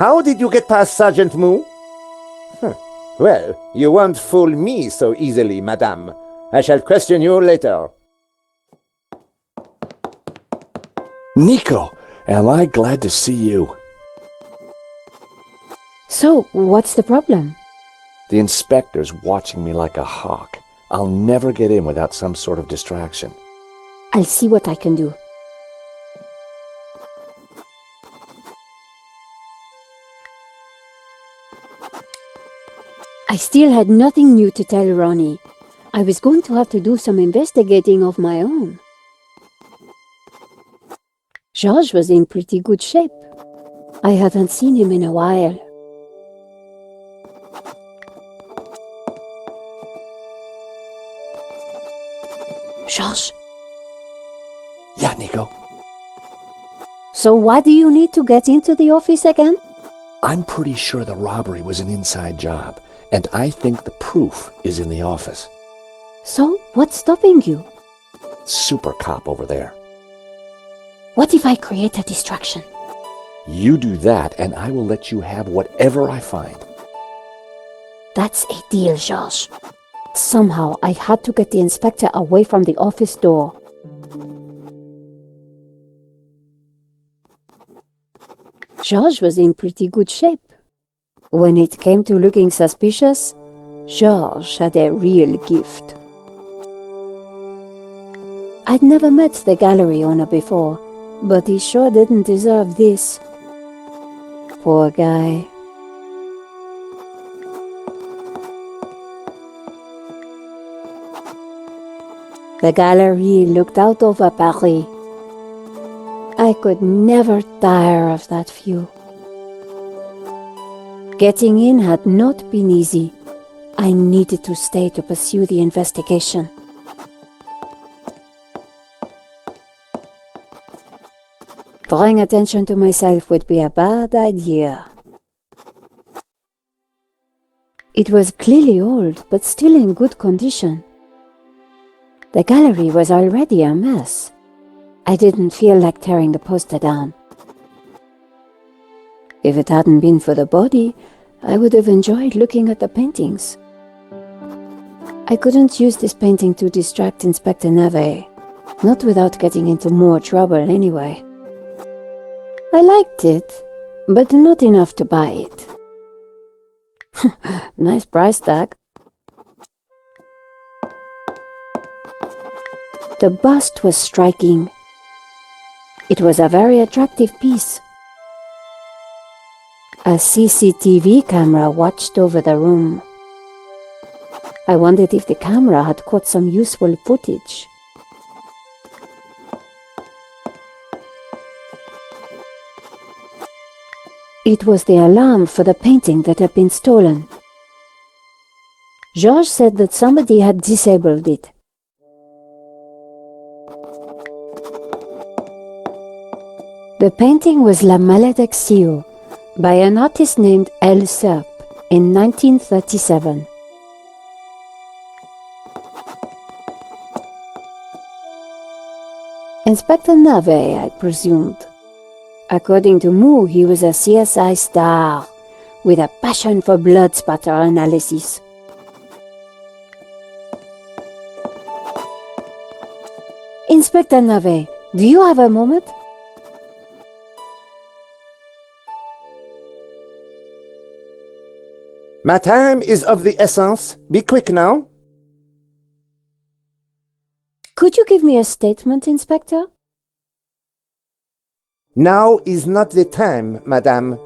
How did you get past Sergeant Moo? Well, you won't fool me so easily, madame. I shall question you later. Nico, am I glad to see you. So, what's the problem? The inspector's watching me like a hawk. I'll never get in without some sort of distraction. I'll see what I can do. I still had nothing new to tell Ronnie. I was going to have to do some investigating of my own. George was in pretty good shape. I hadn't seen him in a while. George? Yeah, Nico? So why do you need to get into the office again? I'm pretty sure the robbery was an inside job, and I think the proof is in the office. So, what's stopping you? Super cop over there. What if I create a distraction? You do that, and I will let you have whatever I find. That's a deal, George. Somehow, I had to get the inspector away from the office door. George was in pretty good shape. When it came to looking suspicious, George had a real gift. I'd never met the gallery owner before, but he sure didn't deserve this. Poor guy. The gallery looked out over Paris. I could never tire of that view. Getting in had not been easy. I needed to stay to pursue the investigation. Drawing attention to myself would be a bad idea. It was clearly old, but still in good condition. The gallery was already a mess. I didn't feel like tearing the poster down. If it hadn't been for the body, I would have enjoyed looking at the paintings. I couldn't use this painting to distract Inspector Neve, not without getting into more trouble anyway. I liked it, but not enough to buy it. Nice price tag. The bust was striking. It was a very attractive piece. A CCTV camera watched over the room. I wondered if the camera had caught some useful footage. It was the alarm for the painting that had been stolen. Georges said that somebody had disabled it. The painting was La Malédiction by an artist named Serpent in 1937. Inspector Nave, I presumed. According to Moo, he was a CSI star with a passion for blood spatter analysis. Inspector Nave, do you have a moment? My time is of the essence. Be quick now. Could you give me a statement, Inspector? Now is not the time, madame.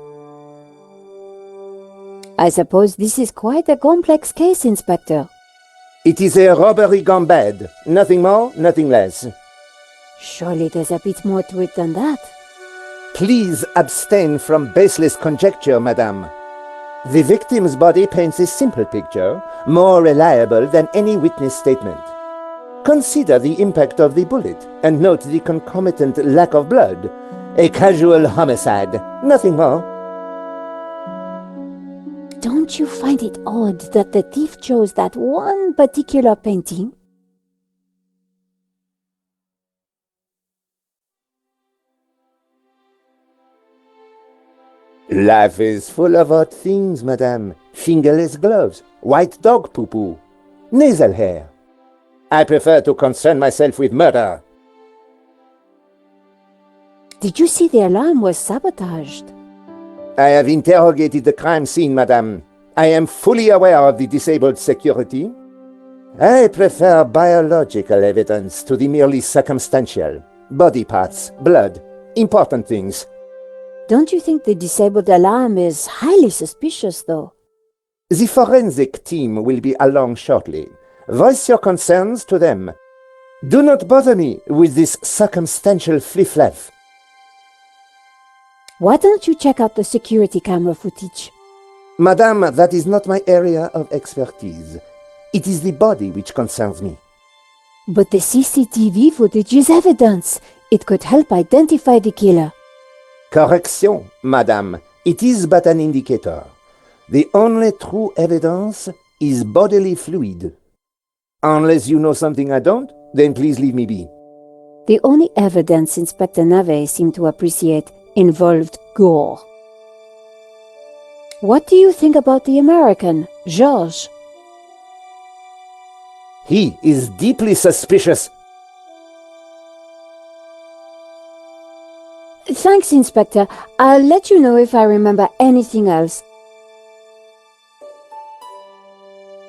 I suppose this is quite a complex case, Inspector. It is a robbery gone bad. Nothing more, nothing less. Surely there's a bit more to it than that. Please abstain from baseless conjecture, madame. The victim's body paints a simple picture, more reliable than any witness statement. Consider the impact of the bullet, and note the concomitant lack of blood. A casual homicide, nothing more. Don't you find it odd that the thief chose that one particular painting? Life is full of odd things, madame. Fingerless gloves, white dog poo-poo, nasal hair. I prefer to concern myself with murder. Did you see the alarm was sabotaged? I have interrogated the crime scene, madame. I am fully aware of the disabled security. I prefer biological evidence to the merely circumstantial. Body parts, blood, important things. Don't you think the disabled alarm is highly suspicious, though? The forensic team will be along shortly. Voice your concerns to them. Do not bother me with this circumstantial fliff-flaff. Why don't you check out the security camera footage? Madame, that is not my area of expertise. It is the body which concerns me. But the CCTV footage is evidence. It could help identify the killer. Correction, madame. It is but an indicator. The only true evidence is bodily fluid. Unless you know something I don't, then please leave me be. The only evidence Inspector Nave seemed to appreciate involved gore. What do you think about the American, Georges? He is deeply suspicious. Thanks, Inspector. I'll let you know if I remember anything else.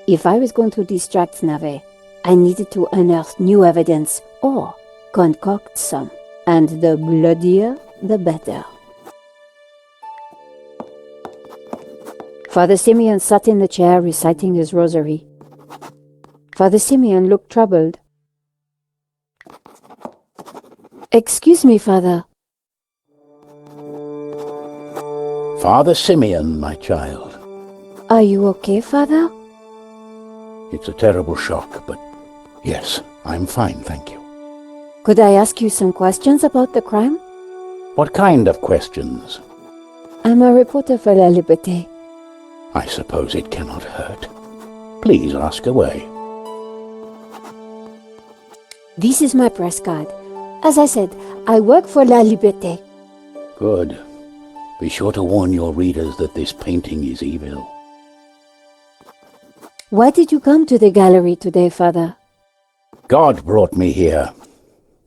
If I was going to distract Nave, I needed to unearth new evidence or concoct some. And the bloodier, the better. Father Simeon sat in the chair reciting his rosary. Father Simeon looked troubled. Excuse me, Father. Father Simeon, my child. Are you okay, Father? It's a terrible shock, but yes, I'm fine, thank you. Could I ask you some questions about the crime? What kind of questions? I'm a reporter for La Liberté. I suppose it cannot hurt. Please ask away. This is my press card. As I said, I work for La Liberté. Good. Be sure to warn your readers that this painting is evil. Why did you come to the gallery today, Father? God brought me here.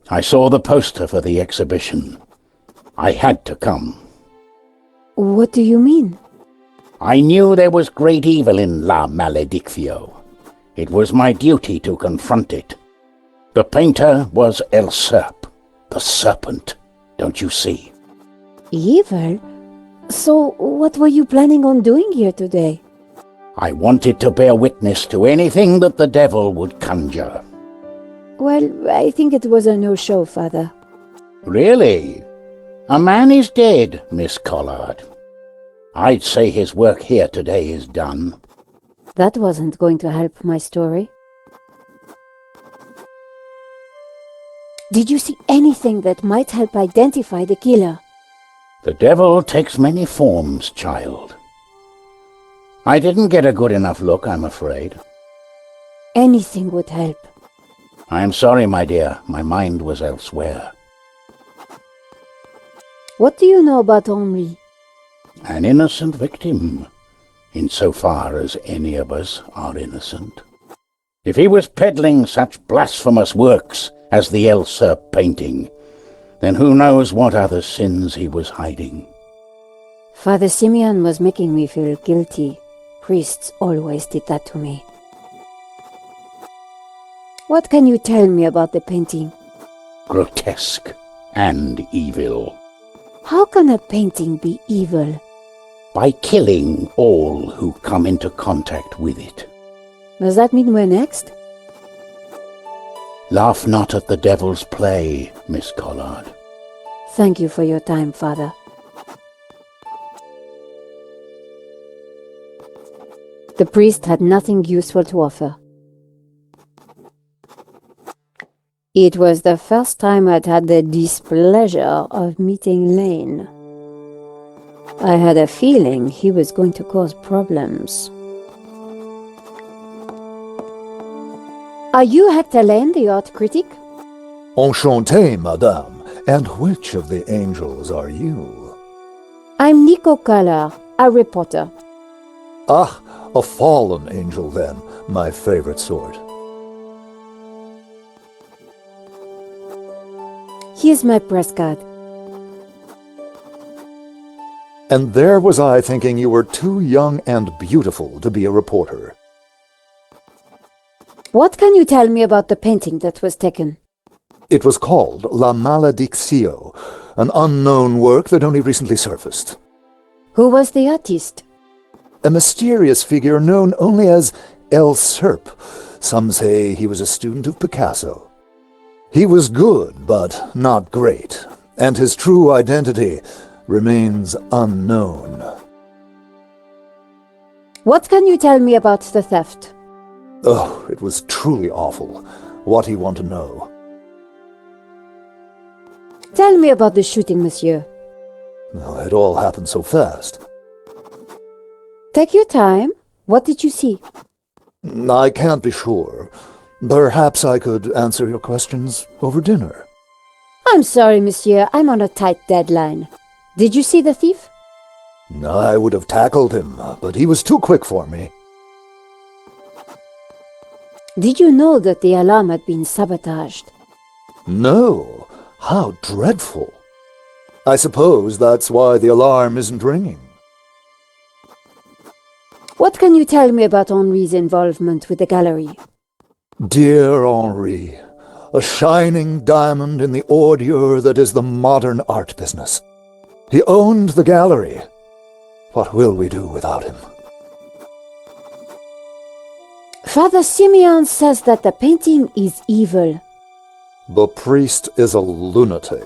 I saw the poster for the exhibition. I had to come. What do you mean? I knew there was great evil in La Maledictio. It was my duty to confront it. The painter was El Serp, the Serpent, don't you see? Evil? So, what were you planning on doing here today? I wanted to bear witness to anything that the devil would conjure. Well, I think it was a no-show, Father. Really? A man is dead, Miss Collard. I'd say his work here today is done. That wasn't going to help my story. Did you see anything that might help identify the killer? The devil takes many forms, child. I didn't get a good enough look, I'm afraid. Anything would help. I'm sorry, my dear. My mind was elsewhere. What do you know about Henri? An innocent victim, insofar as any of us are innocent. If he was peddling such blasphemous works as the El Serp painting, then who knows what other sins he was hiding. Father Simeon was making me feel guilty. Priests always did that to me. What can you tell me about the painting? Grotesque and evil. How can a painting be evil? By killing all who come into contact with it. Does that mean we're next? Laugh not at the devil's play, Miss Collard. Thank you for your time, Father. The priest had nothing useful to offer. It was the first time I'd had the displeasure of meeting Laine. I had a feeling he was going to cause problems. Are you Hector Laine, the art critic? Enchanté, madame. And which of the angels are you? I'm Nico, a reporter. Ah, a fallen angel then, my favorite sort. Here's my press card. And there was I thinking you were too young and beautiful to be a reporter. What can you tell me about the painting that was taken? It was called La Malediccio, an unknown work that only recently surfaced. Who was the artist? A mysterious figure known only as El Serp. Some say he was a student of Picasso. He was good, but not great, and his true identity remains unknown. What can you tell me about the theft? Oh, it was truly awful. What do you want to know? Tell me about the shooting, monsieur. Oh, it all happened so fast. Take your time. What did you see? I can't be sure. Perhaps I could answer your questions over dinner. I'm sorry, monsieur. I'm on a tight deadline. Did you see the thief? I would have tackled him, but he was too quick for me. Did you know that the alarm had been sabotaged? No. How dreadful. I suppose that's why the alarm isn't ringing. What can you tell me about Henri's involvement with the gallery? Dear Henri, a shining diamond in the ordure that is the modern art business. He owned the gallery. What will we do without him? Father Simeon says that the painting is evil. The priest is a lunatic.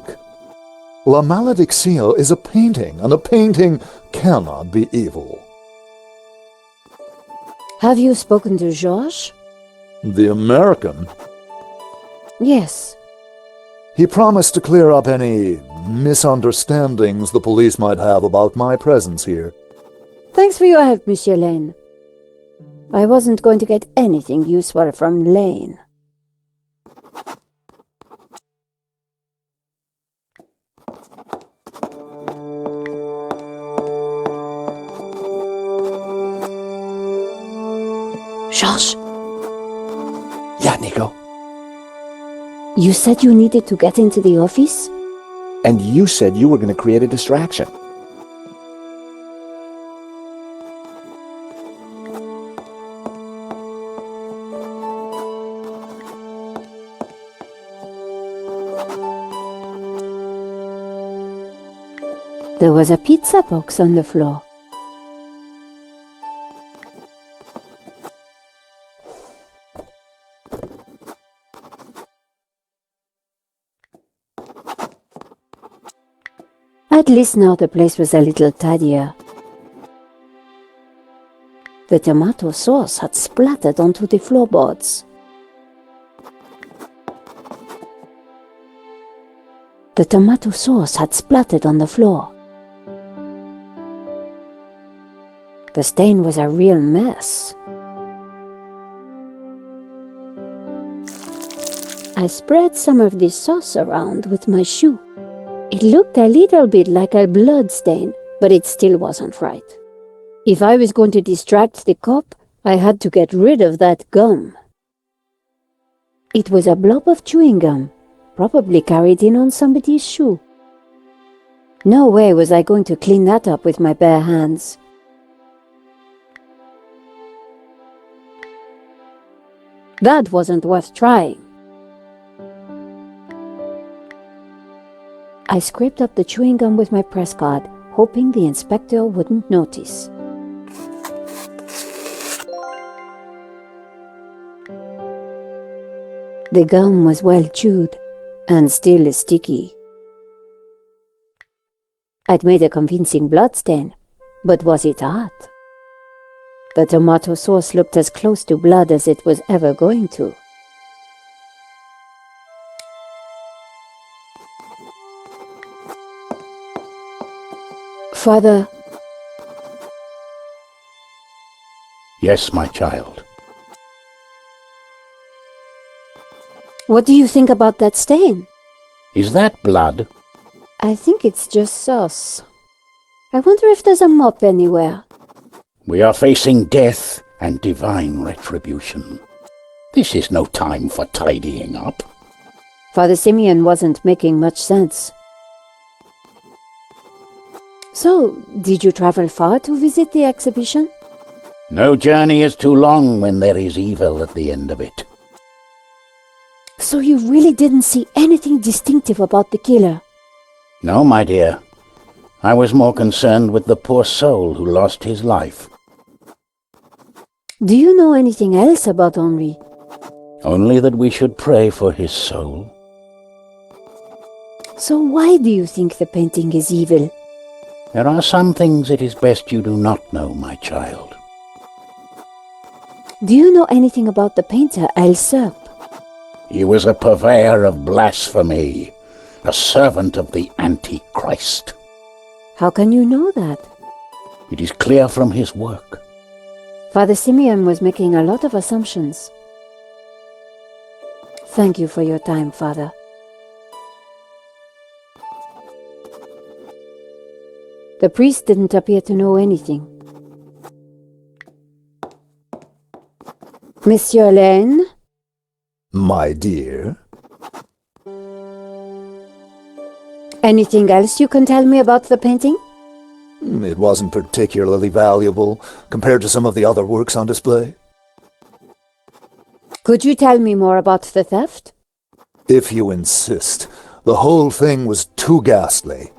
La Malediccio is a painting, and a painting cannot be evil. Have you spoken to Georges? The American? Yes. He promised to clear up any misunderstandings the police might have about my presence here. Thanks for your help, Monsieur Laine. I wasn't going to get anything useful from Laine. Georges? Yeah, Nico. You said you needed to get into the office? And you said you were going to create a distraction. There was a pizza box on the floor. At least now the place was a little tidier. The tomato sauce had splattered onto the floorboards. The tomato sauce had splattered on the floor. The stain was a real mess. I spread some of this sauce around with my shoe. It looked a little bit like a blood stain, but it still wasn't right. If I was going to distract the cop, I had to get rid of that gum. It was a blob of chewing gum, probably carried in on somebody's shoe. No way was I going to clean that up with my bare hands. That wasn't worth trying. I scraped up the chewing gum with my press card, hoping the inspector wouldn't notice. The gum was well chewed, and still sticky. I'd made a convincing bloodstain, but was it art? The tomato sauce looked as close to blood as it was ever going to. Father... Yes, my child. What do you think about that stain? Is that blood? I think it's just sauce. I wonder if there's a mop anywhere. We are facing death and divine retribution. This is no time for tidying up. Father Simeon wasn't making much sense. So, did you travel far to visit the exhibition? No journey is too long when there is evil at the end of it. So you really didn't see anything distinctive about the killer? No, my dear. I was more concerned with the poor soul who lost his life. Do you know anything else about Henri? Only that we should pray for his soul. So why do you think the painting is evil? There are some things it is best you do not know, my child. Do you know anything about the painter Serpent? He was a purveyor of blasphemy, a servant of the Antichrist. How can you know that? It is clear from his work. Father Simeon was making a lot of assumptions. Thank you for your time, Father. The priest didn't appear to know anything. Monsieur Laine? My dear? Anything else you can tell me about the painting? It wasn't particularly valuable compared to some of the other works on display. Could you tell me more about the theft? If you insist. The whole thing was too ghastly.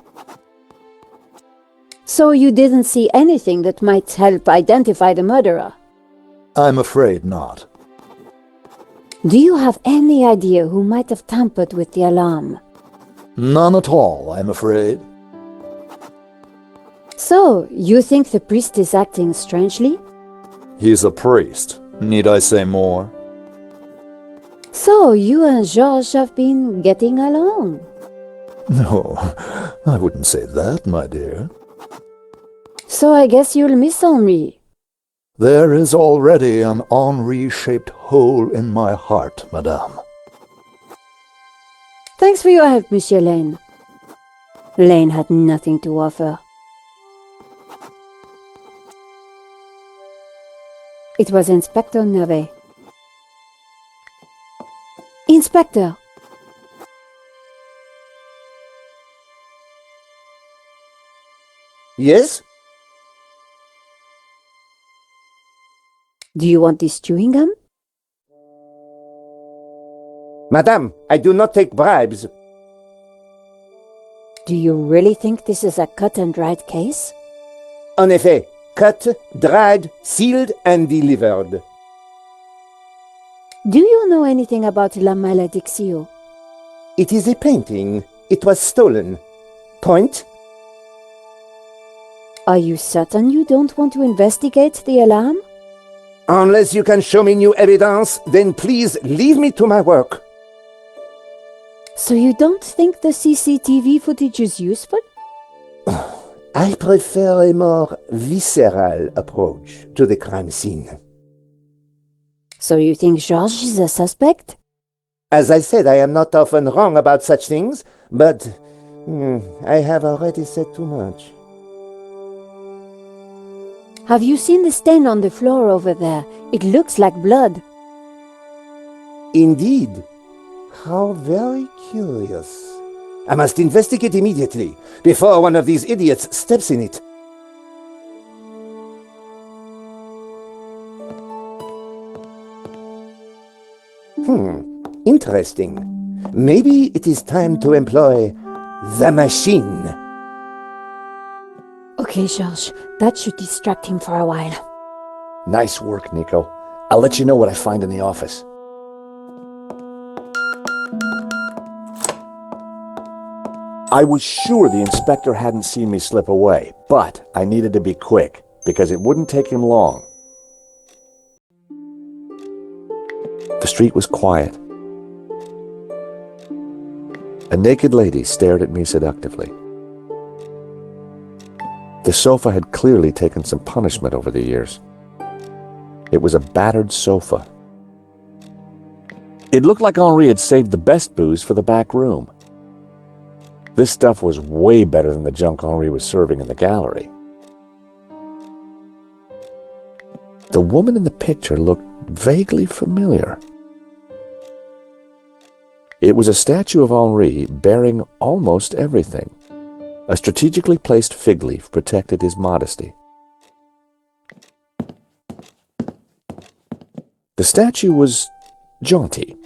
So you didn't see anything that might help identify the murderer? I'm afraid not. Do you have any idea who might have tampered with the alarm? None at all, I'm afraid. So, you think the priest is acting strangely? He's a priest. Need I say more? So, you and Georges have been getting along? No, I wouldn't say that, my dear. So I guess you'll miss Henri. There is already an Henri-shaped hole in my heart, madame. Thanks for your help, Monsieur Laine. Laine had nothing to offer. It was Inspector Navet. Inspector! Yes? Do you want this chewing gum? Madame, I do not take bribes. Do you really think this is a cut and dried case? En effet, cut, dried, sealed, and delivered. Do you know anything about La Malédiction? It is a painting. It was stolen. Point? Are you certain you don't want to investigate the alarm? Unless you can show me new evidence, then please leave me to my work. So you don't think the CCTV footage is useful? I prefer a more visceral approach to the crime scene. So you think Georges is a suspect? As I said, I am not often wrong about such things, but I have already said too much. Have you seen the stain on the floor over there? It looks like blood. Indeed. How very curious. I must investigate immediately, before one of these idiots steps in it. Interesting. Maybe it is time to employ the machine. Okay, Georges, that should distract him for a while. Nice work, Nico. I'll let you know what I find in the office. I was sure the inspector hadn't seen me slip away, but I needed to be quick, because it wouldn't take him long. The street was quiet. A naked lady stared at me seductively. The sofa had clearly taken some punishment over the years. It was a battered sofa. It looked like Henri had saved the best booze for the back room. This stuff was way better than the junk Henri was serving in the gallery. The woman in the picture looked vaguely familiar. It was a statue of Henri bearing almost everything. A strategically placed fig leaf protected his modesty. The statue was jaunty.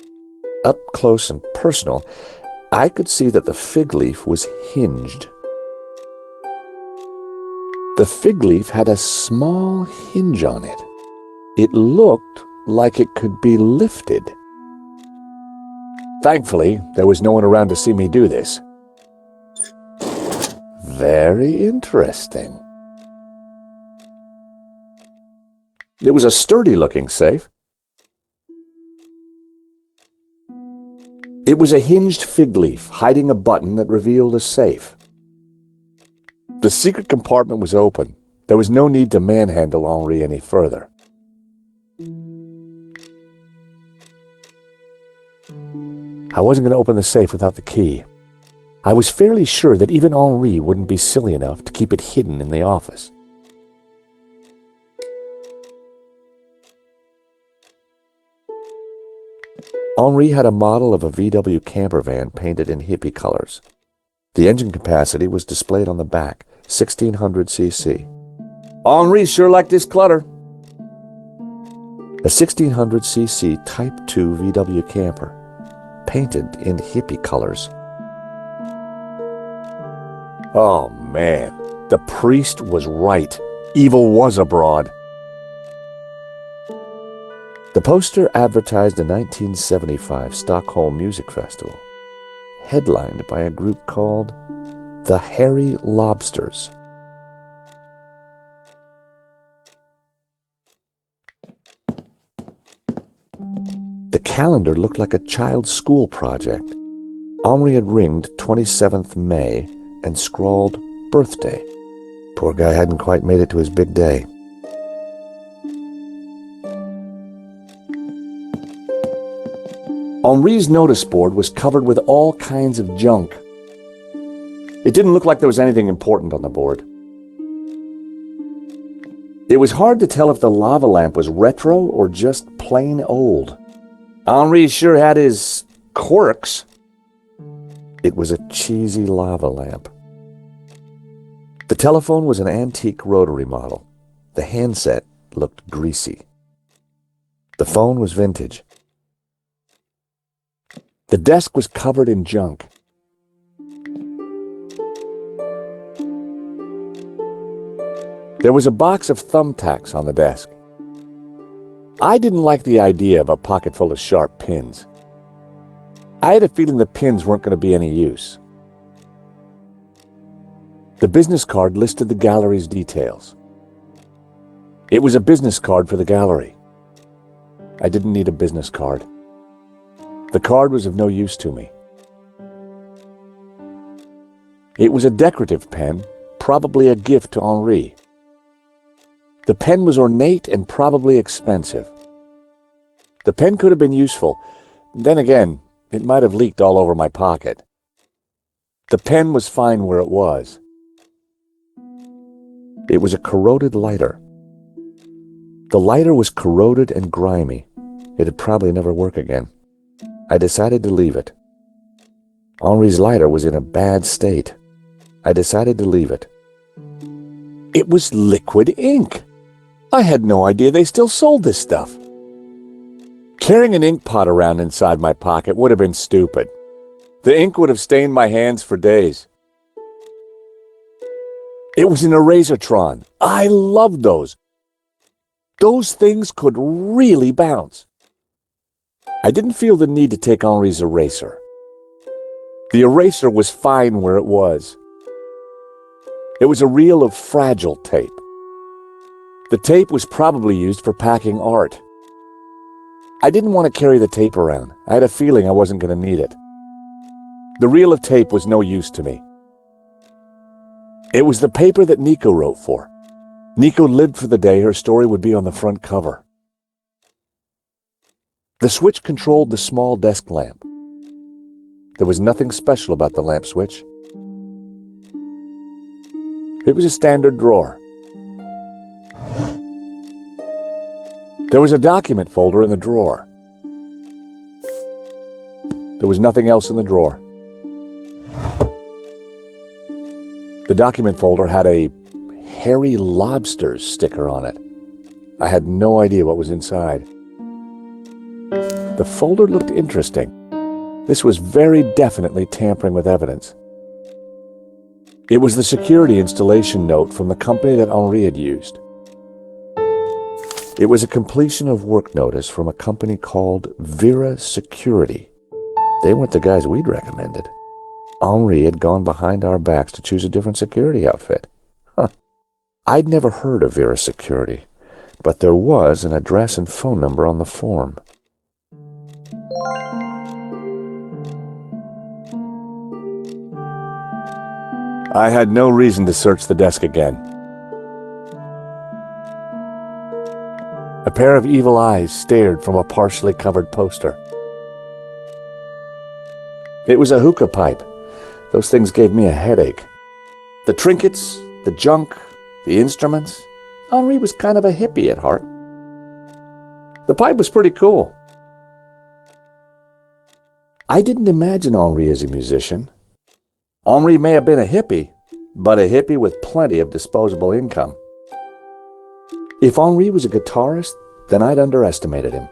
Up close and personal, I could see that the fig leaf was hinged. The fig leaf had a small hinge on it. It looked like it could be lifted. Thankfully, there was no one around to see me do this. Very interesting. It was a sturdy-looking safe. It was a hinged fig leaf hiding a button that revealed a safe. The secret compartment was open. There was no need to manhandle Henri any further. I wasn't going to open the safe without the key. I was fairly sure that even Henri wouldn't be silly enough to keep it hidden in the office. Henri had a model of a VW camper van painted in hippie colors. The engine capacity was displayed on the back, 1600 cc. Henri sure liked this clutter. A 1600 cc Type 2 VW camper, painted in hippie colors. Oh man, the priest was right. Evil was abroad. The poster advertised the 1975 Stockholm Music Festival, headlined by a group called the Hairy Lobsters. The calendar looked like a child's school project. Henri had ringed 27th May and scrawled birthday. Poor guy hadn't quite made it to his big day. Henri's notice board was covered with all kinds of junk. It didn't look like there was anything important on the board. It was hard to tell if the lava lamp was retro or just plain old. Henri sure had his quirks. It was a cheesy lava lamp. The telephone was an antique rotary model. The handset looked greasy. The phone was vintage. The desk was covered in junk. There was a box of thumbtacks on the desk. I didn't like the idea of a pocket full of sharp pins. I had a feeling the pins weren't going to be any use. The business card listed the gallery's details. It was a business card for the gallery. I didn't need a business card. The card was of no use to me. It was a decorative pen, probably a gift to Henri. The pen was ornate and probably expensive. The pen could have been useful. Then again, it might have leaked all over my pocket. The pen was fine where it was. It was a corroded lighter. The lighter was corroded and grimy. It'd probably never work again. I decided to leave it. Henri's lighter was in a bad state. I decided to leave it. It was liquid ink. I had no idea they still sold this stuff. Carrying an ink pot around inside my pocket would have been stupid. The ink would have stained my hands for days. It was an Erasertron. I loved those. Those things could really bounce. I didn't feel the need to take Henri's eraser. The eraser was fine where it was. It was a reel of fragile tape. The tape was probably used for packing art. I didn't want to carry the tape around. I had a feeling I wasn't going to need it. The reel of tape was no use to me. It was the paper that Nico wrote for. Nico lived for the day her story would be on the front cover. The switch controlled the small desk lamp. There was nothing special about the lamp switch. It was a standard drawer. There was a document folder in the drawer. There was nothing else in the drawer. The document folder had a hairy lobsters sticker on it. I had no idea what was inside. The folder looked interesting. This was very definitely tampering with evidence. It was the security installation note from the company that Henri had used. It was a completion of work notice from a company called Vera Security. They weren't the guys we'd recommended. Henri had gone behind our backs to choose a different security outfit. Huh. I'd never heard of Vera Security, but there was an address and phone number on the form. I had no reason to search the desk again. A pair of evil eyes stared from a partially covered poster. It was a hookah pipe. Those things gave me a headache. The trinkets, the junk, the instruments. Henri was kind of a hippie at heart. The pipe was pretty cool. I didn't imagine Henri as a musician. Henri may have been a hippie, but a hippie with plenty of disposable income. If Henri was a guitarist, then I'd underestimated him.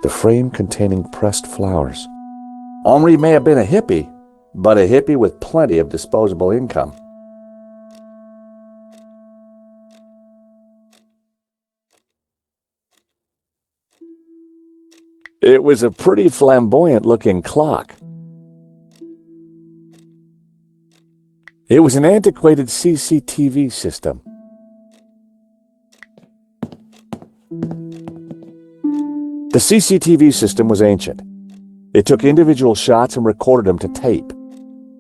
The frame containing pressed flowers. Henri may have been a hippie, but a hippie with plenty of disposable income. It was a pretty flamboyant-looking clock. It was an antiquated CCTV system. The CCTV system was ancient. It took individual shots and recorded them to tape.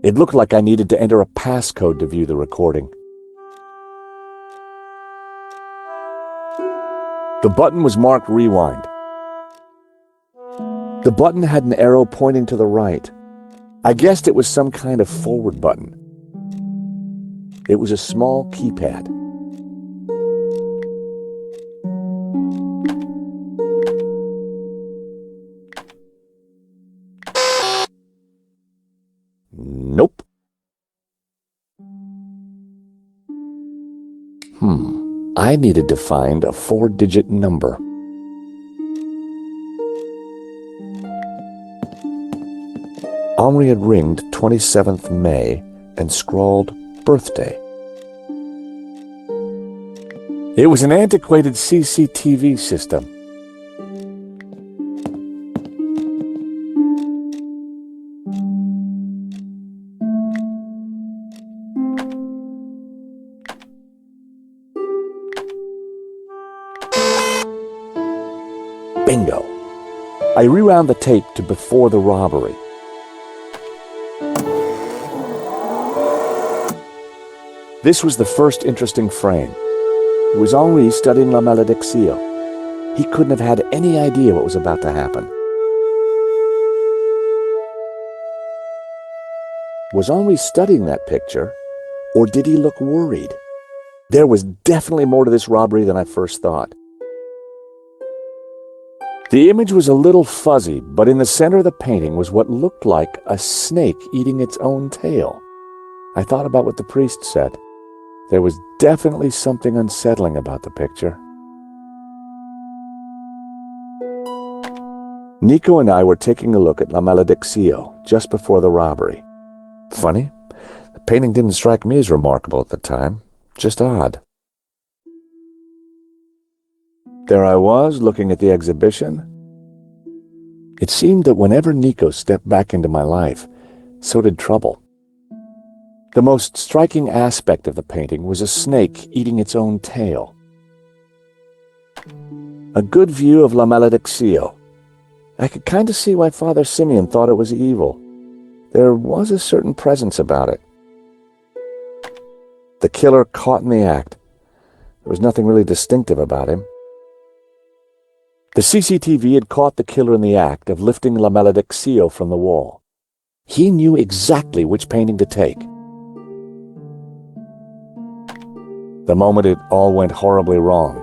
It looked like I needed to enter a passcode to view the recording. The button was marked rewind. The button had an arrow pointing to the right. I guessed it was some kind of forward button. It was a small keypad. Nope. I needed to find a 4-digit number. Henri had ringed 27th May and scrawled birthday. It was an antiquated CCTV system. Bingo! I rewound the tape to before the robbery. This was the first interesting frame. It was Henri studying La Malédiction. He couldn't have had any idea what was about to happen. Was Henri studying that picture, or did he look worried? There was definitely more to this robbery than I first thought. The image was a little fuzzy, but in the center of the painting was what looked like a snake eating its own tail. I thought about what the priest said. There was definitely something unsettling about the picture. Nico and I were taking a look at La Malédiction just before the robbery. Funny, the painting didn't strike me as remarkable at the time, just odd. There I was, looking at the exhibition. It seemed that whenever Nico stepped back into my life, so did trouble. The most striking aspect of the painting was a snake eating its own tail. A good view of La Malédiction. I could kind of see why Father Simeon thought it was evil. There was a certain presence about it. The killer caught in the act. There was nothing really distinctive about him. The CCTV had caught the killer in the act of lifting La Malediccio from the wall. He knew exactly which painting to take. The moment it all went horribly wrong.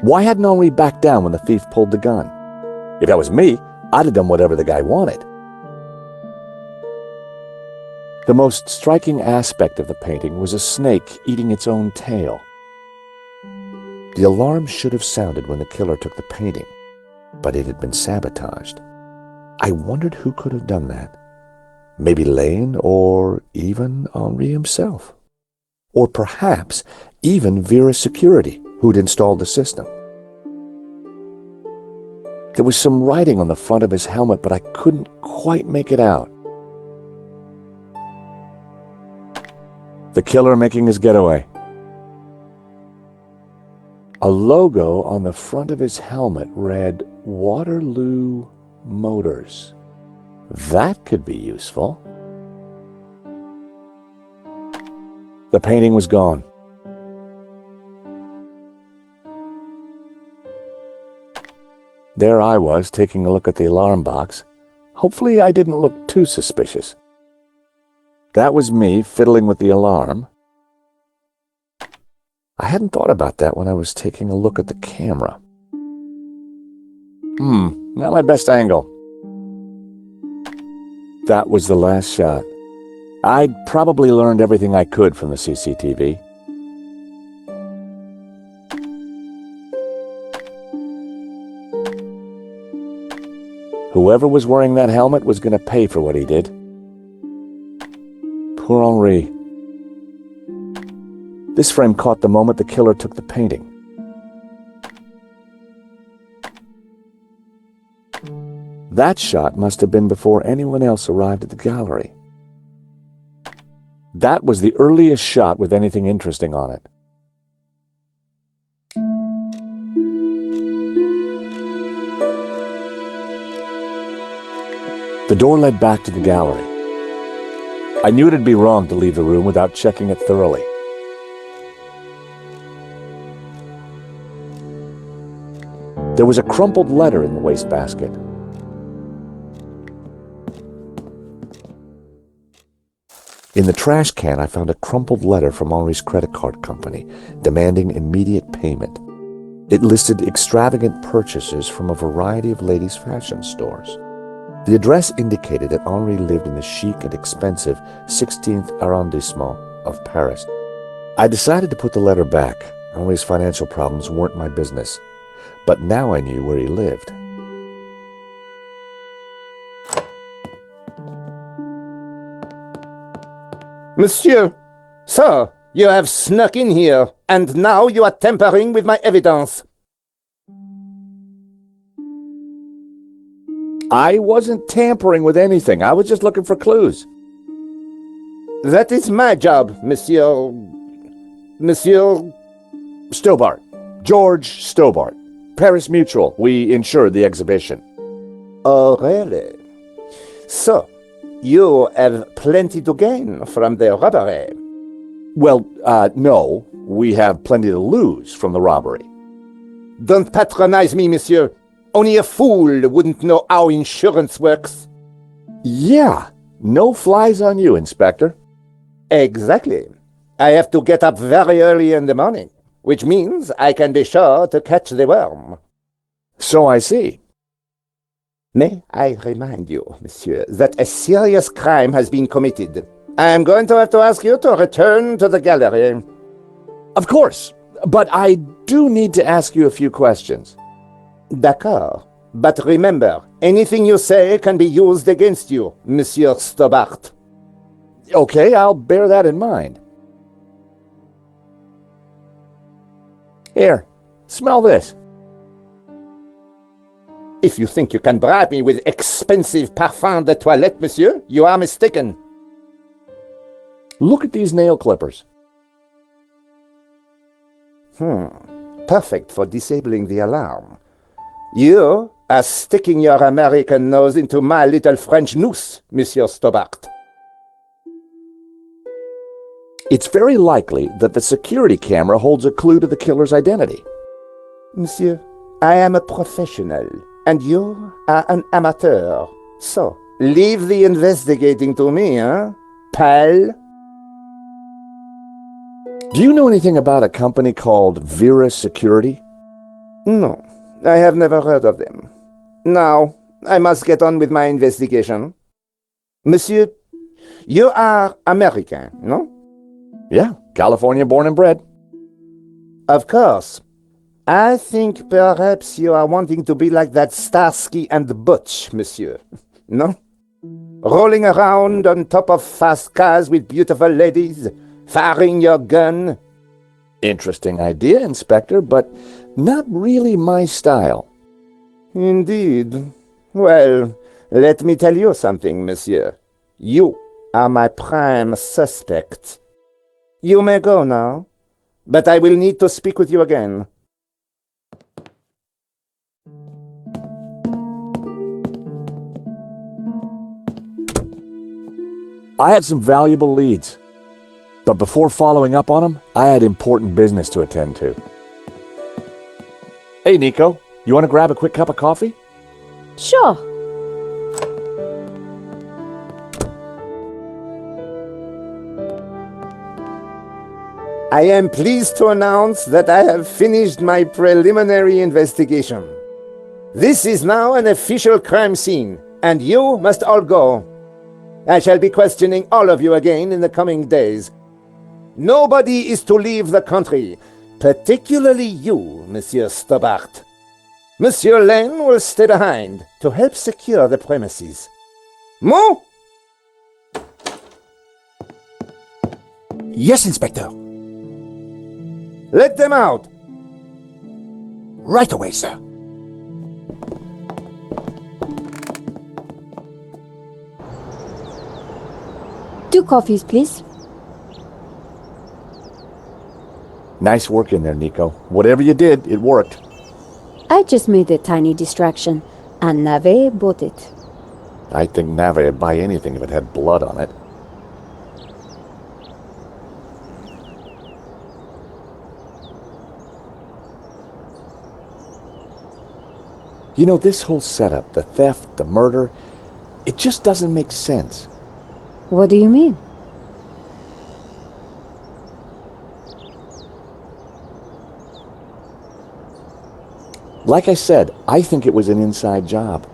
Why hadn't Henri backed down when the thief pulled the gun? If that was me, I'd have done whatever the guy wanted. The most striking aspect of the painting was a snake eating its own tail. The alarm should have sounded when the killer took the painting, but it had been sabotaged. I wondered who could have done that. Maybe Laine, or even Henri himself. Or perhaps even Vera Security, who'd installed the system. There was some writing on the front of his helmet, but I couldn't quite make it out. The killer making his getaway. A logo on the front of his helmet read Waterloo Motors. That could be useful. The painting was gone. There I was, taking a look at the alarm box. Hopefully I didn't look too suspicious. That was me fiddling with the alarm. I hadn't thought about that when I was taking a look at the camera. Not my best angle. That was the last shot. I'd probably learned everything I could from the CCTV. Whoever was wearing that helmet was going to pay for what he did. Poor Henri. This frame caught the moment the killer took the painting. That shot must have been before anyone else arrived at the gallery. That was the earliest shot with anything interesting on it. The door led back to the gallery. I knew it'd be wrong to leave the room without checking it thoroughly. There was a crumpled letter in the wastebasket. In the trash can, I found a crumpled letter from Henri's credit card company, demanding immediate payment. It listed extravagant purchases from a variety of ladies' fashion stores. The address indicated that Henri lived in the chic and expensive 16th arrondissement of Paris. I decided to put the letter back. Henri's financial problems weren't my business. But now I knew where he lived. Monsieur, sir, you have snuck in here, and now you are tampering with my evidence. I wasn't tampering with anything. I was just looking for clues. That is my job, Monsieur Stobart. George Stobart. Paris Mutual. We insured the exhibition. Oh, really? So, you have plenty to gain from the robbery. Well, no. We have plenty to lose from the robbery. Don't patronize me, monsieur. Only a fool wouldn't know how insurance works. Yeah. No flies on you, Inspector. Exactly. I have to get up very early in the morning, which means I can be sure to catch the worm. So I see. May I remind you, monsieur, that a serious crime has been committed. I am going to have to ask you to return to the gallery. Of course, but I do need to ask you a few questions. D'accord. But remember, anything you say can be used against you, Monsieur Stobart. Okay, I'll bear that in mind. Here, smell this. If you think you can bribe me with expensive parfum de toilette, monsieur, you are mistaken. Look at these nail clippers. Perfect for disabling the alarm. You are sticking your American nose into my little French noose, Monsieur Stobart. It's very likely that the security camera holds a clue to the killer's identity. Monsieur, I am a professional, and you are an amateur. So, leave the investigating to me, huh, pal? Do you know anything about a company called Vera Security? No, I have never heard of them. Now, I must get on with my investigation. Monsieur, you are American, no? Yeah, California born and bred. Of course. I think perhaps you are wanting to be like that Starsky and Butch, monsieur. No? Rolling around on top of fast cars with beautiful ladies, firing your gun. Interesting idea, Inspector, but not really my style. Indeed. Well, let me tell you something, monsieur. You are my prime suspect. You may go now, but I will need to speak with you again. I had some valuable leads, but before following up on them, I had important business to attend to. Hey, Nico, you want to grab a quick cup of coffee? Sure. I am pleased to announce that I have finished my preliminary investigation. This is now an official crime scene, and you must all go. I shall be questioning all of you again in the coming days. Nobody is to leave the country, particularly you, Monsieur Stobart. Monsieur Laine will stay behind to help secure the premises. Moo? Yes, Inspector. Let them out! Right away, sir. Two coffees, please. Nice work in there, Nico. Whatever you did, it worked. I just made a tiny distraction, and Nave bought it. I think Nave would buy anything if it had blood on it. You know, this whole setup, the theft, the murder, it just doesn't make sense. What do you mean? Like I said, I think it was an inside job.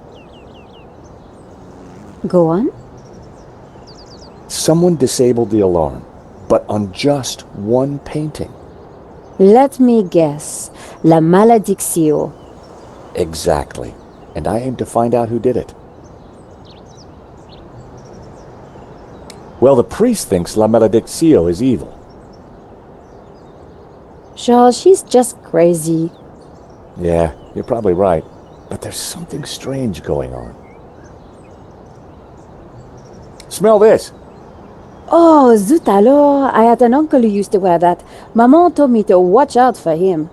Go on. Someone disabled the alarm, but on just one painting. Let me guess. La maledictio. Exactly. And I aim to find out who did it. Well, the priest thinks La Maledictio is evil. George, he's just crazy. Yeah, you're probably right. But there's something strange going on. Smell this. Oh, zut alors. I had an uncle who used to wear that. Maman told me to watch out for him.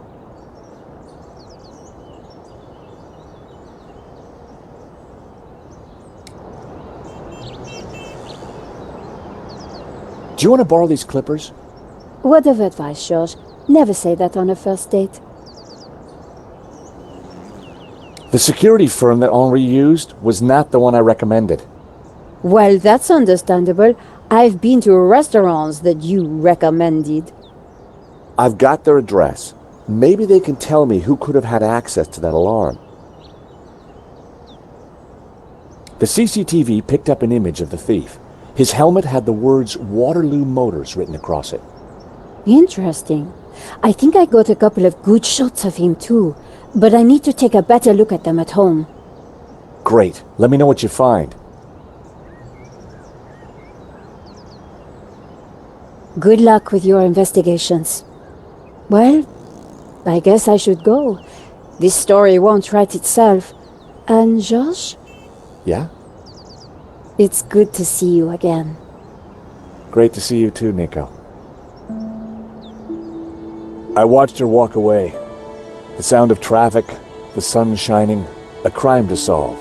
Do you want to borrow these clippers? Word of advice, George. Never say that on a first date. The security firm that Henri used was not the one I recommended. Well, that's understandable. I've been to restaurants that you recommended. I've got their address. Maybe they can tell me who could have had access to that alarm. The CCTV picked up an image of the thief. His helmet had the words Waterloo Motors written across it. Interesting. I think I got a couple of good shots of him too, but I need to take a better look at them at home. Great. Let me know what you find. Good luck with your investigations. Well, I guess I should go. This story won't write itself. And Georges? Yeah? It's good to see you again. Great to see you too, Nico. I watched her walk away. The sound of traffic, the sun shining, a crime to solve,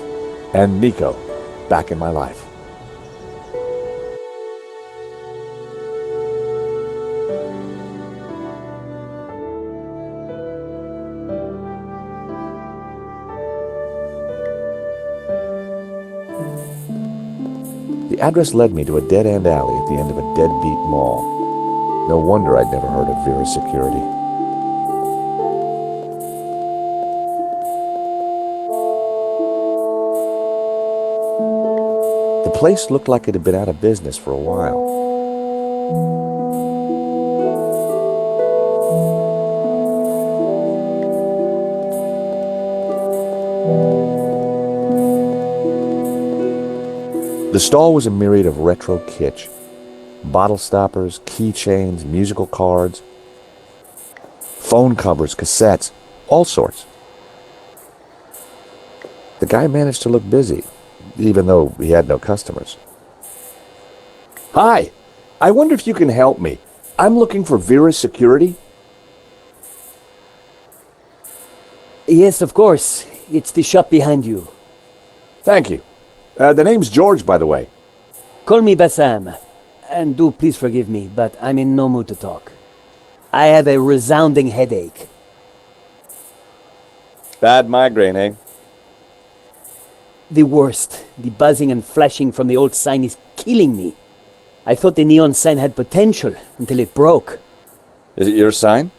and Nico back in my life. address led me to a dead-end alley at the end of a deadbeat mall. No wonder I'd never heard of Vera Security. The place looked like it had been out of business for a while. The stall was a myriad of retro kitsch. Bottle stoppers, keychains, musical cards, phone covers, cassettes, all sorts. The guy managed to look busy, even though he had no customers. Hi, I wonder if you can help me. I'm looking for Vera Security. Yes, of course. It's the shop behind you. Thank you. The name's George, by the way. Call me Bassam. And do please forgive me, but I'm in no mood to talk. I have a resounding headache. Bad migraine, eh? The worst. The buzzing and flashing from the old sign is killing me. I thought the neon sign had potential until it broke. Is it your sign?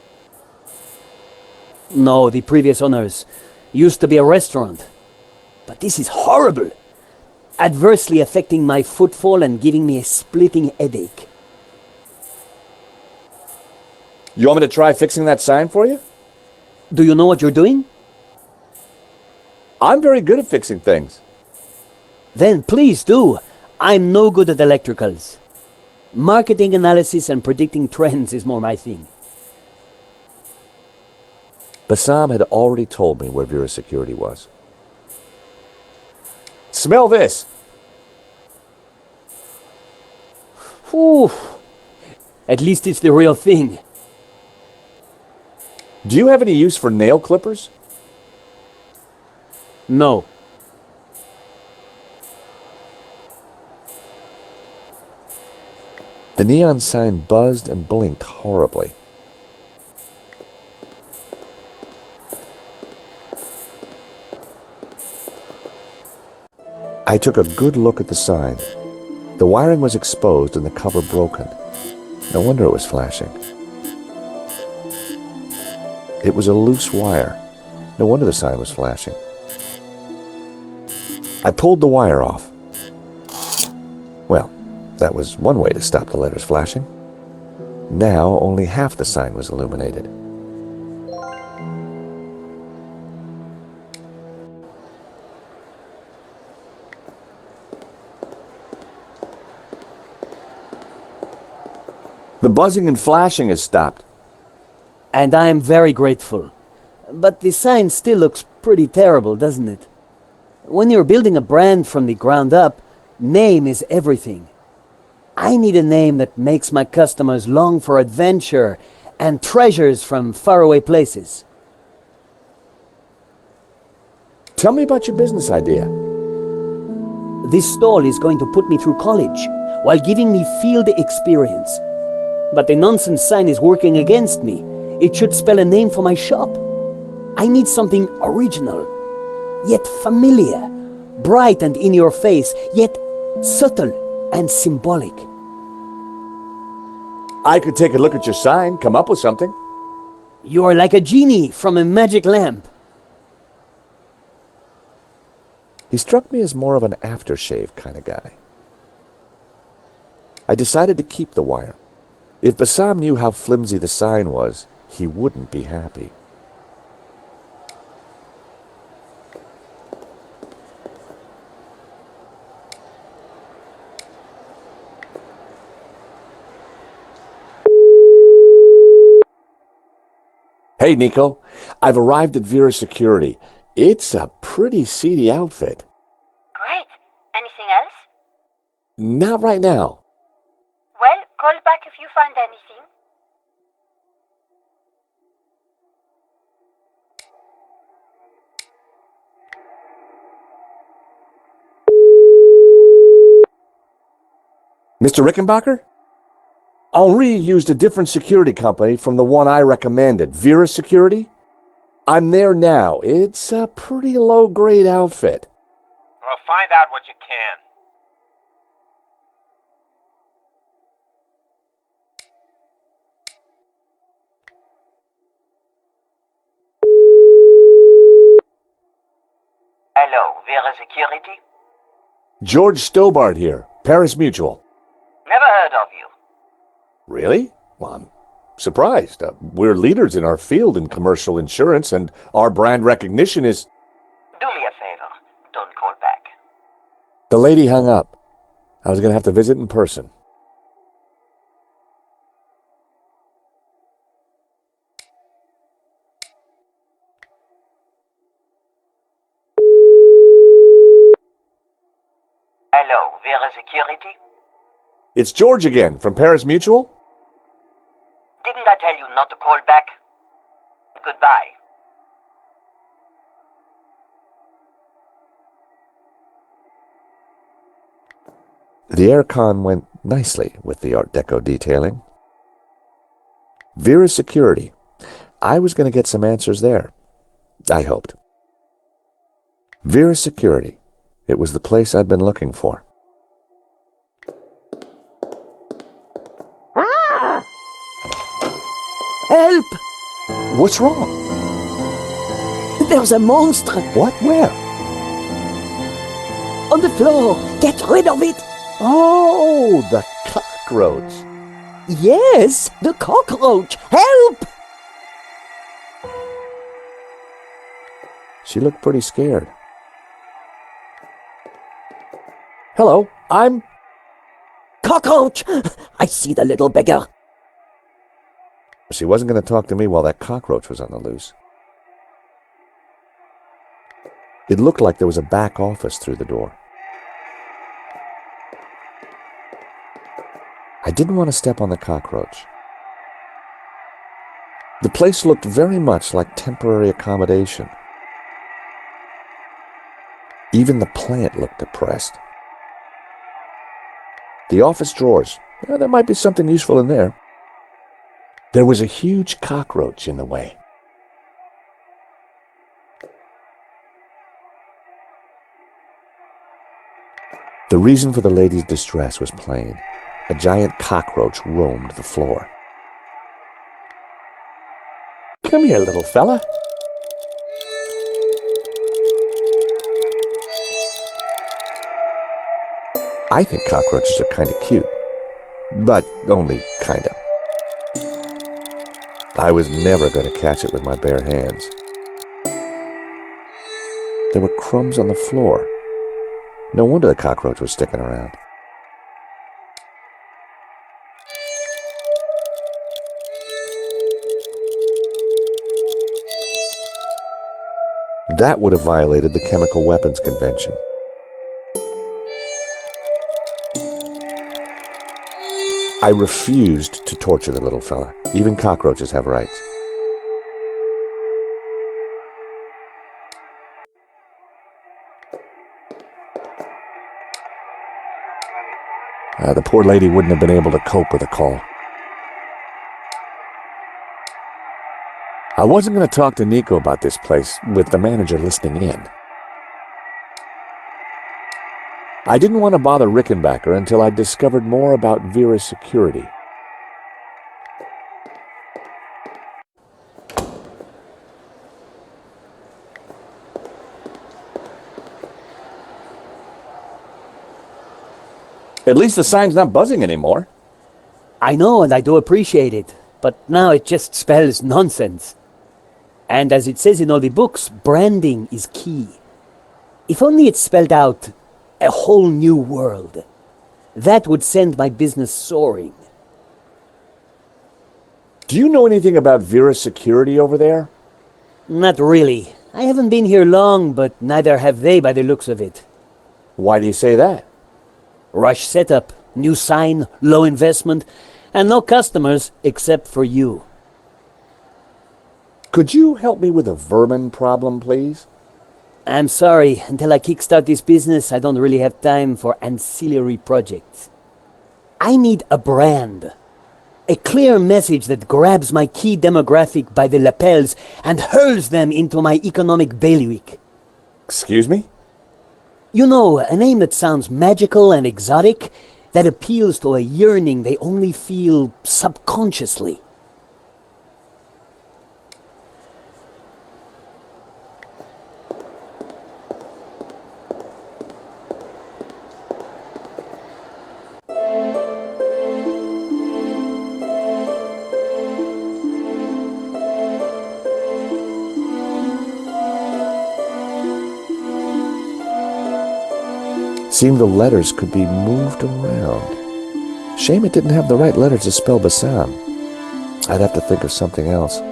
No, the previous owners. Used to be a restaurant. But this is horrible. Adversely affecting my footfall and giving me a splitting headache. You want me to try fixing that sign for you? Do you know what you're doing? I'm very good at fixing things. Then please do. I'm no good at electricals. Marketing analysis and predicting trends is more my thing. Bassam had already told me where Vera Security was. Smell this! Whew. At least it's the real thing. Do you have any use for nail clippers? No. The neon sign buzzed and blinked horribly. I took a good look at the sign. The wiring was exposed and the cover broken. No wonder it was flashing. It was a loose wire. No wonder the sign was flashing. I pulled the wire off. Well, that was one way to stop the letters flashing. Now only half the sign was illuminated. The buzzing and flashing has stopped. And I am very grateful. But the sign still looks pretty terrible, doesn't it? When you're building a brand from the ground up, name is everything. I need a name that makes my customers long for adventure and treasures from faraway places. Tell me about your business idea. This stall is going to put me through college while giving me field experience. But the nonsense sign is working against me. It should spell a name for my shop. I need something original, yet familiar, bright and in your face, yet subtle and symbolic. I could take a look at your sign, come up with something. You are like a genie from a magic lamp. He struck me as more of an aftershave kind of guy. I decided to keep the wire. If Bassam knew how flimsy the sign was, he wouldn't be happy. Hey, Nico. I've arrived at Vera Security. It's a pretty seedy outfit. Great. Anything else? Not right now. Well, call back if you find anything. Mr. Rickenbacker? Henri used a different security company from the one I recommended, Vera Security. I'm there now. It's a pretty low-grade outfit. Well, find out what you can. Hello, Vera Security? George Stobart here, Paris Mutual. Never heard of you. Really? Well, I'm surprised. We're leaders in our field in commercial insurance, and our brand recognition is... Do me a favor. Don't call back. The lady hung up. I was going to have to visit in person. Hello, Vera Security? It's George again, from Paris Mutual. Didn't I tell you not to call back? Goodbye. The aircon went nicely with the Art Deco detailing. Vera Security. I was going to get some answers there. I hoped. Vera Security. It was the place I'd been looking for. Help! What's wrong? There's a monster What? Where? on the floor. Get rid of it. Oh, the cockroach. Yes, the cockroach. Help! She looked pretty scared. Hello, I'm... Cockroach! I see the little beggar. She wasn't going to talk to me while that cockroach was on the loose. It looked like there was a back office through the door. I didn't want to step on the cockroach. The place looked very much like temporary accommodation. Even the plant looked depressed. The office drawers, there might be something useful in there. There was a huge cockroach in the way. The reason for the lady's distress was plain. A giant cockroach roamed the floor. Come here, little fella. I think cockroaches are kind of cute, but only kind of. I was never going to catch it with my bare hands. There were crumbs on the floor. No wonder the cockroach was sticking around. That would have violated the Chemical Weapons Convention. I refused to torture the little fella. Even cockroaches have rights. The poor lady wouldn't have been able to cope with a call. I wasn't going to talk to Nico about this place with the manager listening in. I didn't want to bother Rickenbacker until I discovered more about Vera Security. At least the sign's not buzzing anymore. I know, and I do appreciate it, but now it just spells nonsense. And as it says in all the books, branding is key. If only it spelled out a whole new world. That would send my business soaring. Do you know anything about Vera Security over there? Not really. I haven't been here long, but neither have they by the looks of it. Why do you say that? Rush setup, new sign, low investment, and no customers except for you. Could you help me with a vermin problem, please? I'm sorry, until I kickstart this business, I don't really have time for ancillary projects. I need a brand. A clear message that grabs my key demographic by the lapels and hurls them into my economic bailiwick. Excuse me? You know, a name that sounds magical and exotic, that appeals to a yearning they only feel subconsciously. Seemed the letters could be moved around. Shame it didn't have the right letters to spell Bassam. I'd have to think of something else.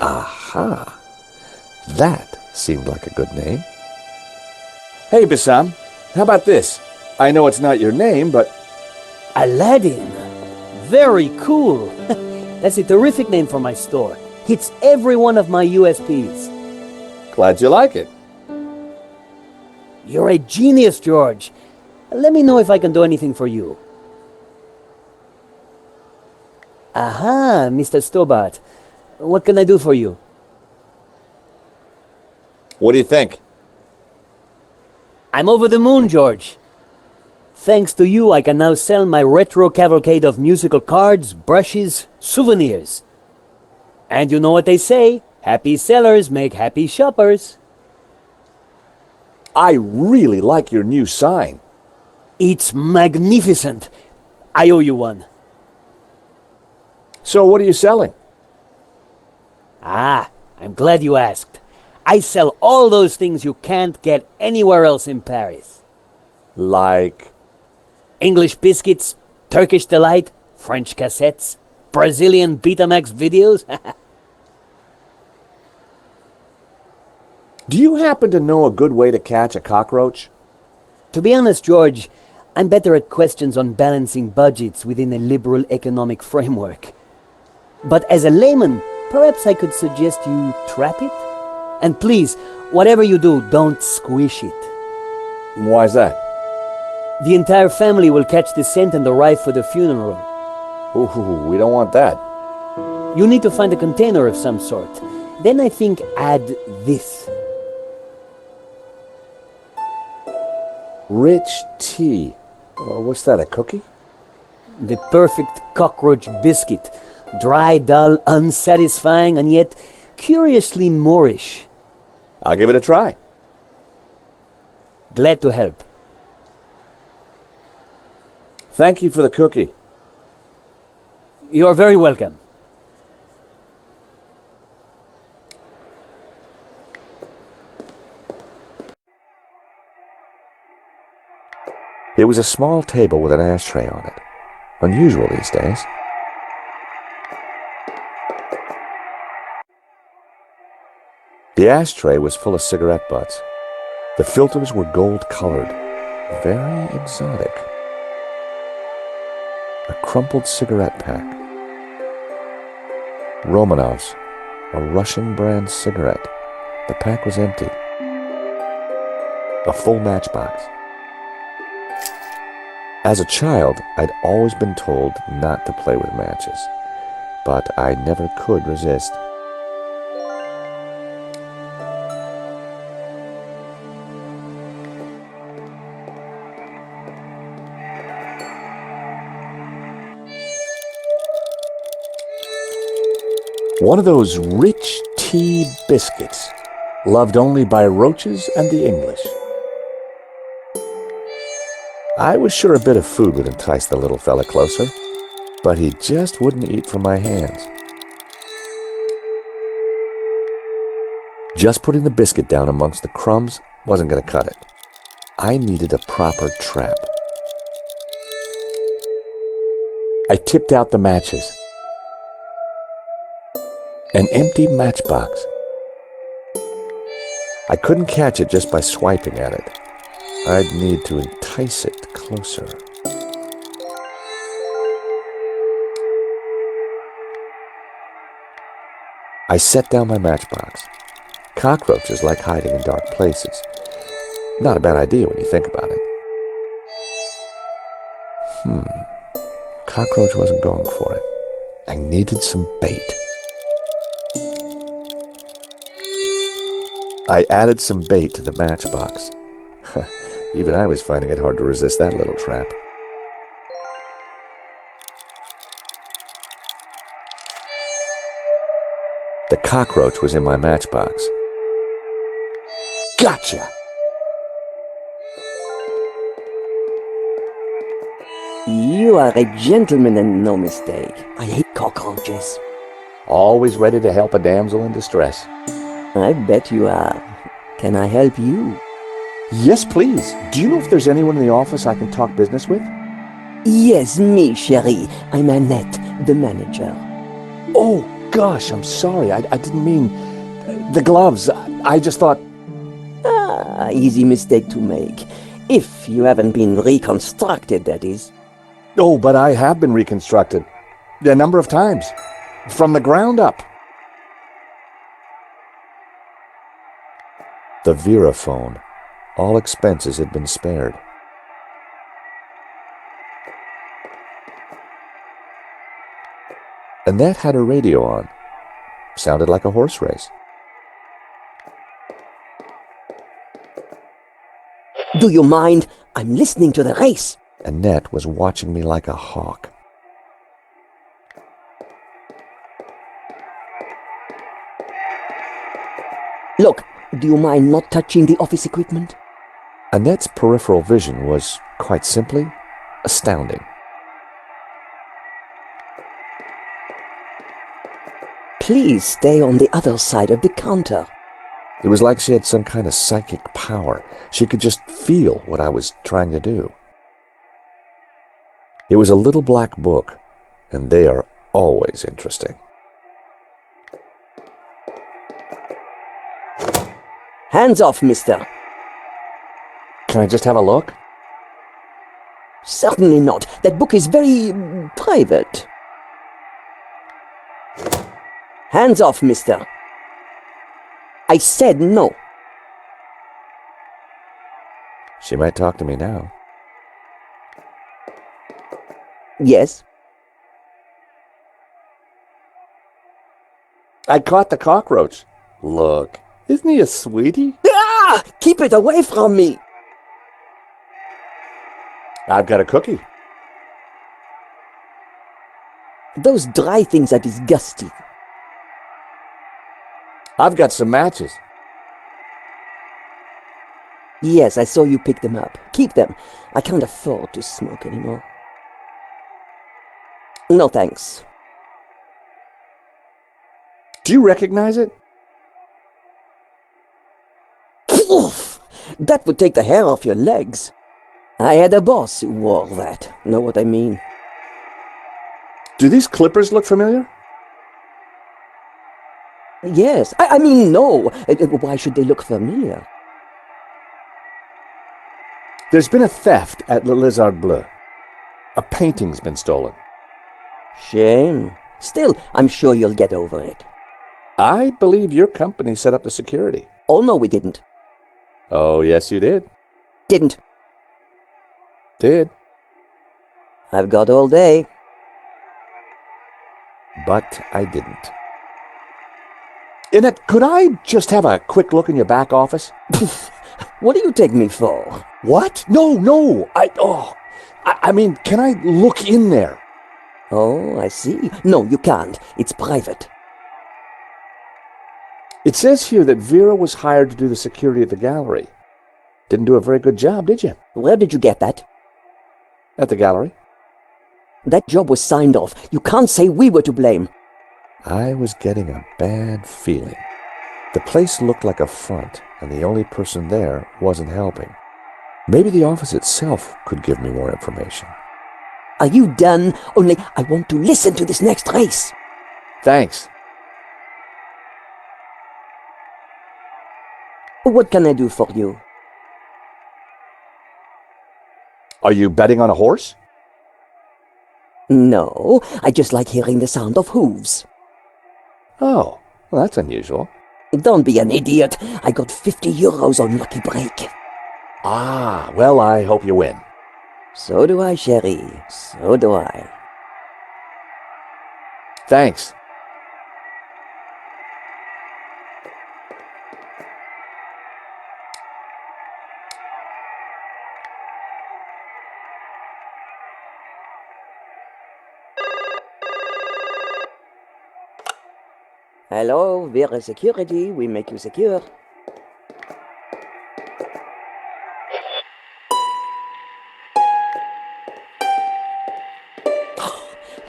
Aha! That seemed like a good name. Hey, Bassam, how about this? I know it's not your name, but... Aladdin! Very cool! That's a terrific name for my store. Hits every one of my USPs. Glad you like it. You're a genius, George. Let me know if I can do anything for you. Aha, Mr. Stobart. What can I do for you? What do you think? I'm over the moon, George. Thanks to you, I can now sell my retro cavalcade of musical cards, brushes, souvenirs. And you know what they say, happy sellers make happy shoppers. I really like your new sign. It's magnificent. I owe you one. So what are you selling? Ah, I'm glad you asked. I sell all those things you can't get anywhere else in Paris. Like... English biscuits, Turkish delight, French cassettes, Brazilian Betamax videos. Do you happen to know a good way to catch a cockroach? To be honest, George, I'm better at questions on balancing budgets within a liberal economic framework. But as a layman, perhaps I could suggest you trap it? And please, whatever you do, don't squish it. Why's that? The entire family will catch the scent and arrive for the funeral. Ooh, we don't want that. You need to find a container of some sort. Then I think add this. Rich tea. What's that, a cookie? The perfect cockroach biscuit. Dry, dull, unsatisfying, and yet curiously Moorish. I'll give it a try. Glad to help. Thank you for the cookie. You're very welcome. It was a small table with an ashtray on it. Unusual these days. The ashtray was full of cigarette butts. The filters were gold-colored. Very exotic. A crumpled cigarette pack. Romanov's, a Russian brand cigarette. The pack was empty. A full matchbox. As a child, I'd always been told not to play with matches, but I never could resist. One of those rich tea biscuits, loved only by roaches and the English. I was sure a bit of food would entice the little fella closer, but he just wouldn't eat from my hands. Just putting the biscuit down amongst the crumbs wasn't going to cut it. I needed a proper trap. I tipped out the matches. An empty matchbox. I couldn't catch it just by swiping at it. I'd need to entice it closer. I set down my matchbox. Cockroaches like hiding in dark places. Not a bad idea when you think about it. Cockroach wasn't going for it. I needed some bait. I added some bait to the matchbox. Even I was finding it hard to resist that little trap. The cockroach was in my matchbox. Gotcha! You are a gentleman and no mistake. I hate cockroaches. Always ready to help a damsel in distress. I bet you are. Can I help you? Yes, please. Do you know if there's anyone in the office I can talk business with? Yes, me, chérie. I'm Annette, the manager. Oh, gosh, I'm sorry. I didn't mean... The gloves. I just thought... Ah, easy mistake to make. If you haven't been reconstructed, that is. Oh, but I have been reconstructed. A number of times. From the ground up. The Vera phone. All expenses had been spared. Annette had her radio on. Sounded like a horse race. Do you mind? I'm listening to the race. Annette was watching me like a hawk. Look, do you mind not touching the office equipment? Annette's peripheral vision was, quite simply, astounding. Please stay on the other side of the counter. It was like she had some kind of psychic power. She could just feel what I was trying to do. It was a little black book, and they are always interesting. Hands off, mister. Can I just have a look? Certainly not. That book is very private. Hands off, mister. I said no. She might talk to me now. Yes? I caught the cockroach. Look, isn't he a sweetie? Ah! Keep it away from me! I've got a cookie. Those dry things are disgusting. I've got some matches. Yes, I saw you pick them up. Keep them. I can't afford to smoke anymore. No thanks. Do you recognize it? Oof! That would take the hair off your legs. I had a boss who wore that. Know what I mean? Do these clippers look familiar? Yes. I mean, no. Why should they look familiar? There's been a theft at Lezard Bleu. A painting's been stolen. Shame. Still, I'm sure you'll get over it. I believe your company set up the security. Oh, no, we didn't. Oh, yes, you did. Didn't. Did. I've got all day. But I didn't. Annette, could I just have a quick look in your back office? What do you take me for? What? No. I mean, can I look in there? Oh, I see. No, you can't. It's private. It says here that Vera was hired to do the security at the gallery. Didn't do a very good job, did you? Where did you get that? At the gallery. That job was signed off. You can't say we were to blame. I was getting a bad feeling. The place looked like a front, and the only person there wasn't helping. Maybe the office itself could give me more information. Are you done? Only I want to listen to this next race. Thanks. What can I do for you? Are you betting on a horse? No, I just like hearing the sound of hooves. Oh, well, that's unusual. Don't be an idiot. I got 50 euros on Lucky Break. Ah, well, I hope you win. So do I, chérie. So do I. Thanks. Hello, Vera Security. We make you secure.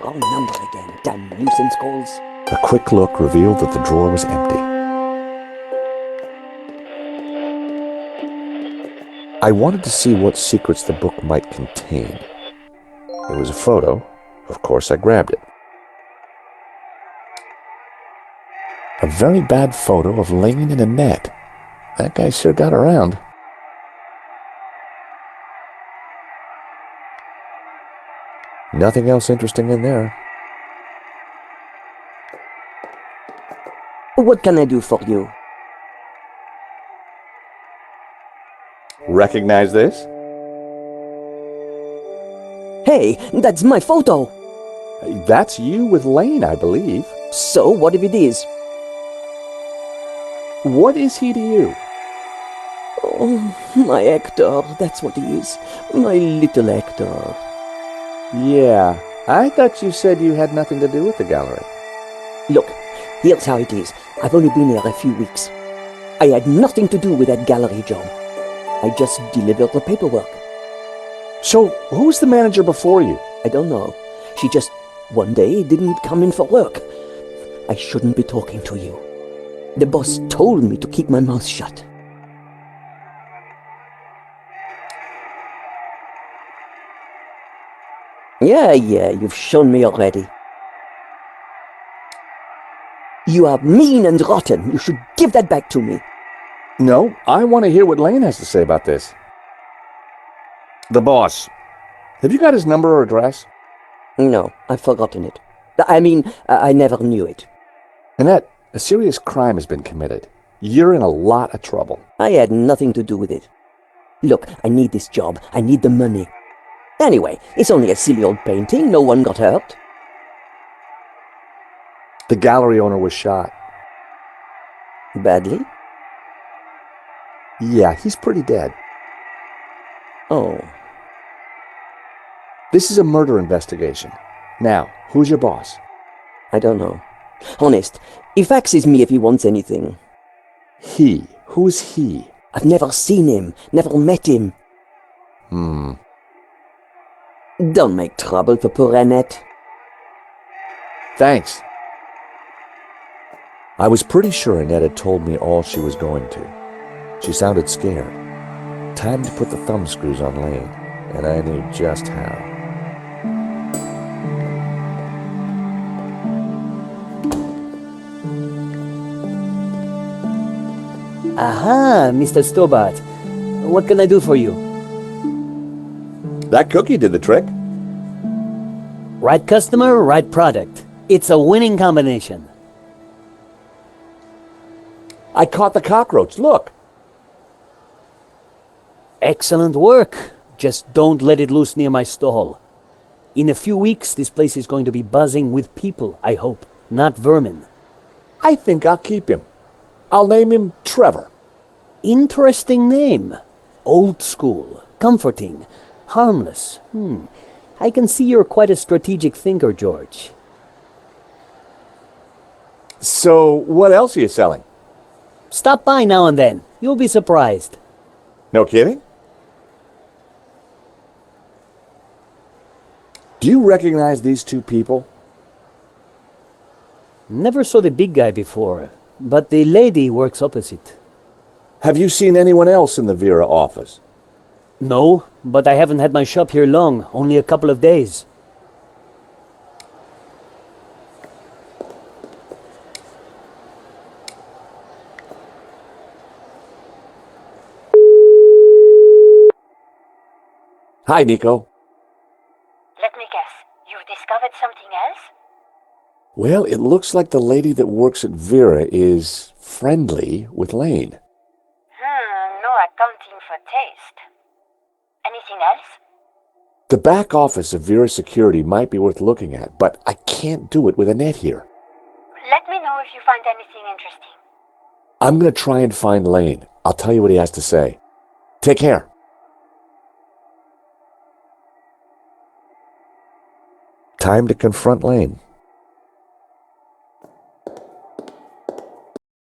Wrong number again. Damn nuisance calls. A quick look revealed that the drawer was empty. I wanted to see what secrets the book might contain. There was a photo. Of course, I grabbed it. A very bad photo of Laine and Annette. That guy sure got around. Nothing else interesting in there. What can I do for you? Recognize this? Hey, that's my photo! That's you with Laine, I believe. So, what if it is? What is he to you? Oh, my Hector, that's what he is. My little Hector. Yeah, I thought you said you had nothing to do with the gallery. Look, here's how it is. I've only been here a few weeks. I had nothing to do with that gallery job. I just delivered the paperwork. So, who's the manager before you? I don't know. She just, one day, didn't come in for work. I shouldn't be talking to you. The boss told me to keep my mouth shut. Yeah, you've shown me already. You are mean and rotten. You should give that back to me. No, I want to hear what Laine has to say about this. The boss. Have you got his number or address? No, I've forgotten it. I never knew it. Annette, a serious crime has been committed. You're in a lot of trouble. I had nothing to do with it. Look, I need this job. I need the money. Anyway, it's only a silly old painting. No one got hurt. The gallery owner was shot. Badly? Yeah, he's pretty dead. Oh. This is a murder investigation. Now, who's your boss? I don't know. Honest, he faxes me if he wants anything. He? Who's he? I've never seen him, never met him. Don't make trouble for poor Annette. Thanks. I was pretty sure Annette had told me all she was going to. She sounded scared. Time to put the thumbscrews on Laine, and I knew just how. Aha, Mr. Stobart. What can I do for you? That cookie did the trick. Right customer, right product. It's a winning combination. I caught the cockroach, look! Excellent work. Just don't let it loose near my stall. In a few weeks, this place is going to be buzzing with people, I hope, not vermin. I think I'll keep him. I'll name him Trevor. Interesting name. Old school, comforting, harmless. I can see you're quite a strategic thinker, George. So, what else are you selling? Stop by now and then. You'll be surprised. No kidding? Do you recognize these two people? Never saw the big guy before, but the lady works opposite. Have you seen anyone else in the Vera office? No, but I haven't had my shop here long, only a couple of days. Hi, Nico. Let me guess. You've discovered something else? Well, it looks like the lady that works at Vera is friendly with Laine. No accounting for taste. Anything else? The back office of Vera Security might be worth looking at, but I can't do it with Annette here. Let me know if you find anything interesting. I'm going to try and find Laine. I'll tell you what he has to say. Take care. Time to confront Laine.